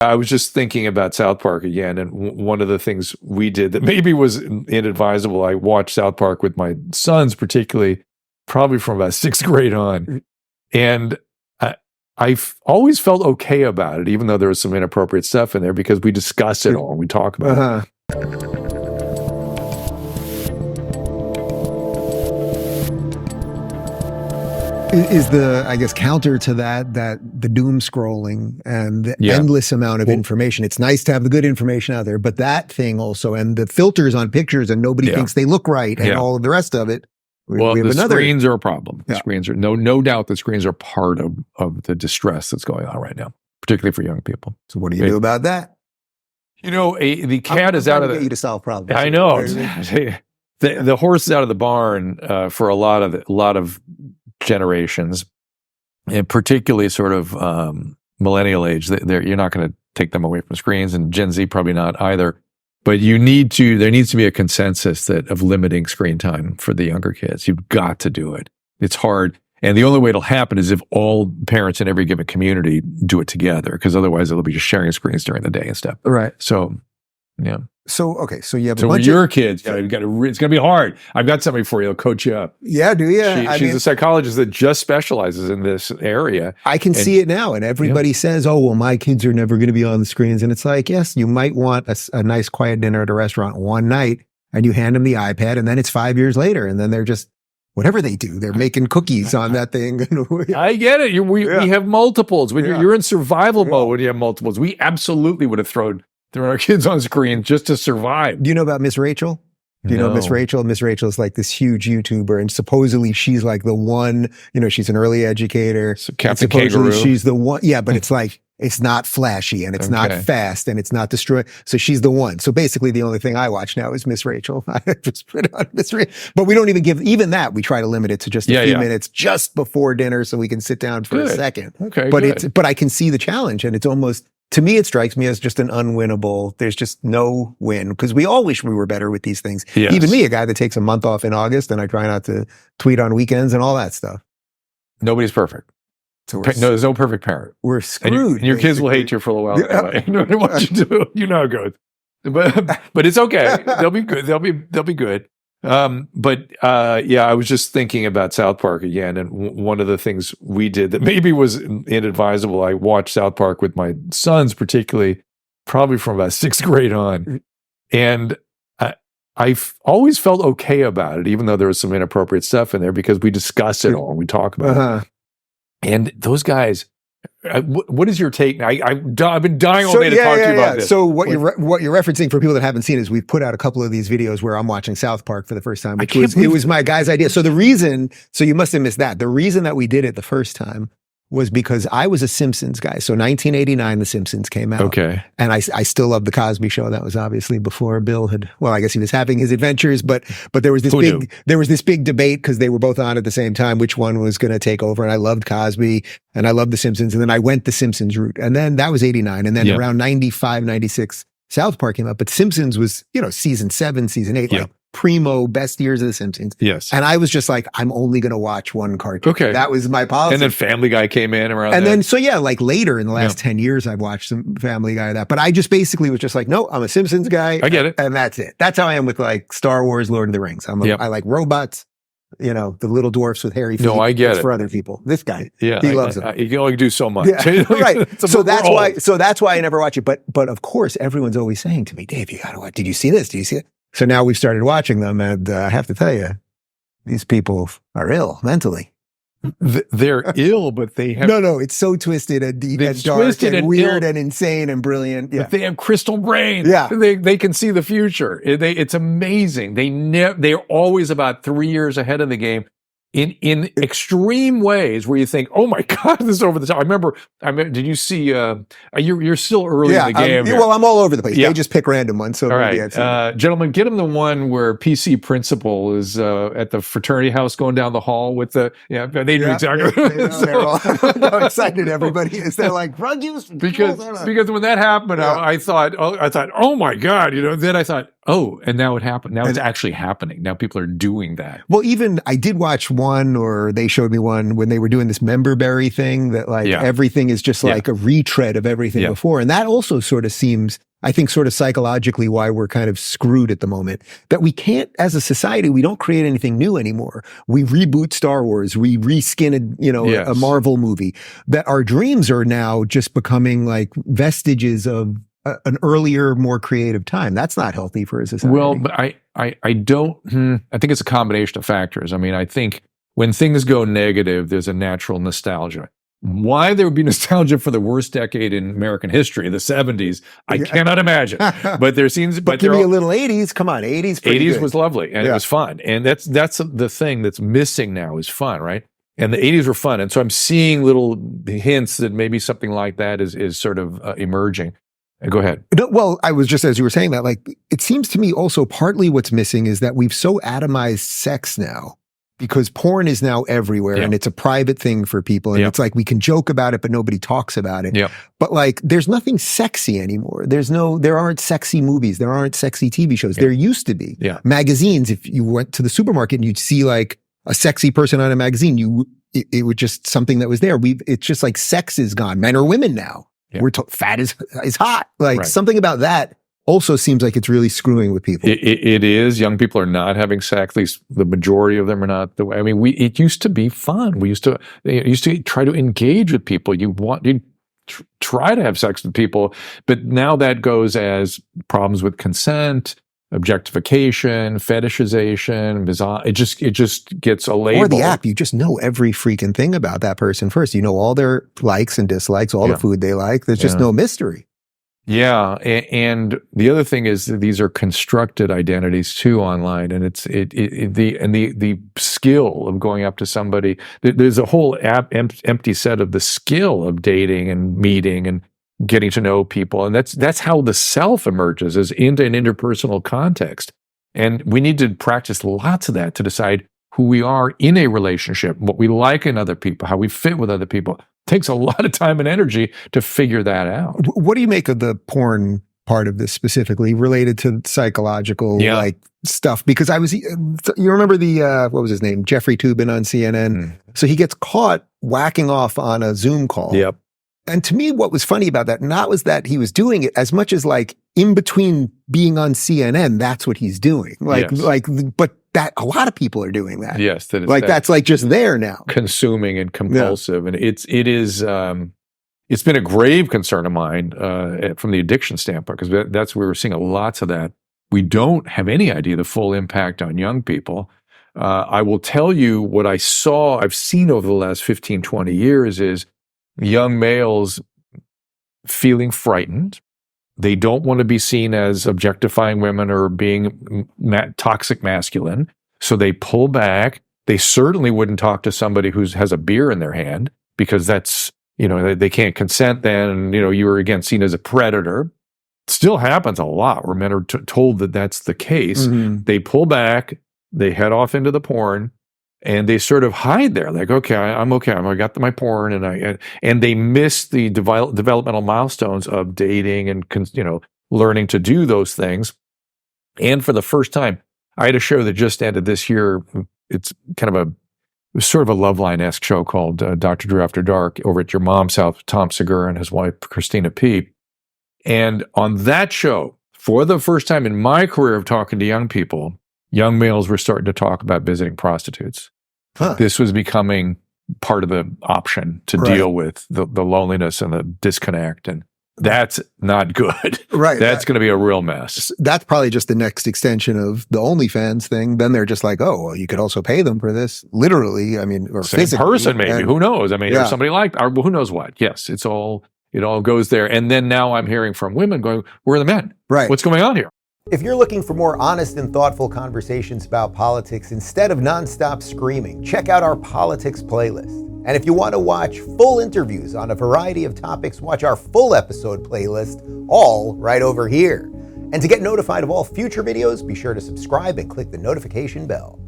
I was just thinking about South Park again, and one of the things we did that maybe was inadvisable, I watched South Park with my sons, particularly, probably from about 6th grade on. And I've always felt okay about it, even though there was some inappropriate stuff in there, because we discuss it all and we talk about it. Is the, I guess, counter to that the doom scrolling and the endless amount of information. It's nice to have the good information out there, but that thing also, and the filters on pictures, and nobody thinks they look right, and all of the rest of it. Well, the screens are a problem. The screens are no doubt. The screens are part of the distress that's going on right now, particularly for young people. So what do you do about that? You know, the cat is out of the. Get you to solve problems. I know. The horse is out of the barn for a lot of generations, and particularly sort of millennial age. You're not going to take them away from screens, and Gen Z probably not either. But there needs to be a consensus of limiting screen time for the younger kids. You've got to do it. It's hard. And the only way it'll happen is if all parents in every given community do it together, because otherwise they'll be just sharing screens during the day and stuff. Right. So, yeah. So, okay. So you have a bunch of your kids, it's going to be hard. I've got somebody for you. I'll coach you up. Yeah, do you? She's a psychologist that just specializes in this area. I can see it now. And everybody says, oh, well, my kids are never going to be on the screens. And it's like, yes, you might want a nice quiet dinner at a restaurant one night, and you hand them the iPad, and then it's 5 years later. And then they're just, whatever they do, they're making cookies on that thing. I get it. We have multiples. When you're in survival mode, when you have multiples, we absolutely would have thrown our kids on screen just to survive. Do you know about Miss Rachel? Do you know Miss Rachel? Miss Rachel is like this huge YouTuber, and supposedly she's like the one, she's an early educator. So Captain Kangaroo. She's the one. Yeah, but it's like, it's not flashy, and it's not fast, and it's not destroyed. So she's the one. So basically the only thing I watch now is Miss Rachel. I just put on Miss Rachel. But we don't even even that, we try to limit it to just a few minutes just before dinner so we can sit down for a second. Okay. But I can see the challenge, and it's almost, to me, it strikes me as just an unwinnable. There's just no win, because we all wish we were better with these things. Yes. Even me, a guy that takes a month off in August, and I try not to tweet on weekends and all that stuff. Nobody's perfect. So there's no perfect parent. We're screwed. And your kids will hate you for a little while anyway. No matter what you do, you know how it goes. But it's okay. They'll be good. They'll be good. I was just thinking about South Park again, and one of the things we did that maybe was inadvisable, I watched South Park with my sons, particularly, probably from about 6th grade on. And I've always felt okay about it, even though there was some inappropriate stuff in there, because we discuss it all and we talk about it. And those guys, what is your take now? I've been dying all day to talk to you about this. So what you're referencing, for people that haven't seen, is we've put out a couple of these videos where I'm watching South Park for the first time, which it was my guy's idea. So so you must have missed that. The reason that we did it the first time was because I was a Simpsons guy. So 1989, The Simpsons came out. Okay. And I still love The Cosby Show. That was obviously before Bill I guess he was having his adventures, but there was this big debate, because they were both on at the same time, which one was going to take over. And I loved Cosby and I loved The Simpsons. And then I went the Simpsons route. And then that was 89. And then around 95, 96, South Park came up. But Simpsons was, season 7, season 8, like primo best years of The Simpsons. Yes. And I was just like, I'm only going to watch one cartoon. Okay. That was my policy. And then Family Guy came in around and then, like later in the last 10 years, I've watched some Family Guy that. But I just basically was just like, no, I'm a Simpsons guy. I get it. And that's it. That's how I am with like Star Wars, Lord of the Rings. I like robots, the little dwarfs with hairy feet. No, I get it. For other people. This guy, he loves them. You can only do so much. Yeah. Right. So that's why I never watch it. But of course, everyone's always saying to me, Dave, you got to watch. Did you see this? Did you see it? So now we've started watching them, and I have to tell you, these people are ill mentally. They're ill, but they have... No, it's so twisted and deep and dark and weird and insane and brilliant. Yeah. But they have crystal brains. Yeah. They can see the future. It's amazing. They're always about 3 years ahead of the game. In extreme ways where you think, oh my God, this is over the top. I remember, did you see, you're still early in the game. Well, I'm all over the place. They just pick random ones. So all right. Gentlemen, get him the one where PC Principal is at the fraternity house going down the hall with the, they do exactly. They're all how excited everybody is. They're like, drug use. Because when that happened, I thought, oh my God, then I thought, Oh, and now it happened. Now it's actually happening. Now people are doing that. Well, even I did watch one, or they showed me one when they were doing this memberberry thing that like everything is just like a retread of everything before. And that also sort of seems, I think, sort of psychologically why we're kind of screwed at the moment, that we can't, as a society, we don't create anything new anymore. We reboot Star Wars, we reskin a Marvel movie, that our dreams are now just becoming like vestiges of an earlier, more creative time. That's not healthy for a society. Well, but I don't, I think it's a combination of factors. I mean, I think when things go negative, there's a natural nostalgia. Why there would be nostalgia for the worst decade in American history, the 70s, I cannot imagine. But there seems, but give me a little 80s. Come on, 80s. 80s good. Was lovely, and it was fun. And that's the thing that's missing now is fun, right? And the 80s were fun. And so I'm seeing little hints that maybe something like that is sort of emerging. Go ahead. No, well, I was just, as you were saying that, like, it seems to me also partly what's missing is that we've so atomized sex now, because porn is now everywhere and it's a private thing for people. And it's like, we can joke about it, but nobody talks about it. But like, there's nothing sexy anymore. There aren't sexy movies. There aren't sexy TV shows. There used to be magazines. If you went to the supermarket and you'd see like a sexy person on a magazine, it was just something that was there. It's just like sex is gone. Men or women now. We're fat is hot. Like something about that also seems like it's really screwing with people. It is. Young people are not having sex. At least the majority of them are not. I mean, it used to be fun. We used to try to engage with people. You try to have sex with people, but now that goes as problems with consent, objectification, fetishization, bizarre. It just gets a label. Or the app, you just know every freaking thing about that person first. You know all their likes and dislikes, all the food they like. There's just no mystery. Yeah, and the other thing is that these are constructed identities too online, and the skill of going up to somebody. There's a whole empty set of the skill of dating and meeting and getting to know people. And that's how the self emerges, is into an interpersonal context. And we need to practice lots of that to decide who we are in a relationship, what we like in other people, how we fit with other people. It takes a lot of time and energy to figure that out. What do you make of the porn part of this specifically related to psychological like stuff? Because you remember what was his name? Jeffrey Toobin on CNN. So he gets caught whacking off on a Zoom call. Yep. And to me, what was funny about that, not was that he was doing it as much as like in between being on CNN, that's what he's doing. But that a lot of people are doing that. Yes. That's like just there now. Consuming and compulsive. And it's been a grave concern of mine from the addiction standpoint, because that's where we're seeing lots of that. We don't have any idea the full impact on young people. I will tell you what I've seen over the last 15, 20 years is young males feeling frightened. They don't want to be seen as objectifying women or being toxic masculine. So they pull back. They certainly wouldn't talk to somebody who has a beer in their hand, because that's, they can't consent then. And, you were again seen as a predator. It still happens a lot where men are told that that's the case. They pull back, they head off into the porn, and they sort of hide there, like, okay, I'm okay. I got my porn, and they miss the developmental milestones of dating and learning to do those things. And for the first time, I had a show that just ended this year. It's kind of sort of a Loveline-esque show called Dr. Drew After Dark over at your mom's house, Tom Segura and his wife Christina P. And on that show, for the first time in my career of talking to young people, young males were starting to talk about visiting prostitutes. This was becoming part of the option to deal with the loneliness and the disconnect. And that's not good. That's going to be a real mess. That's probably just the next extension of the OnlyFans thing. Then they're just like, oh, well, you could also pay them for this. Literally, I mean, or same person maybe. Who knows? I mean, or somebody or who knows what. Yes, it all goes there. And then now I'm hearing from women going, where are the men? What's going on here? If you're looking for more honest and thoughtful conversations about politics instead of nonstop screaming, check out our politics playlist. And if you want to watch full interviews on a variety of topics, watch our full episode playlist, all right over here. And to get notified of all future videos, be sure to subscribe and click the notification bell.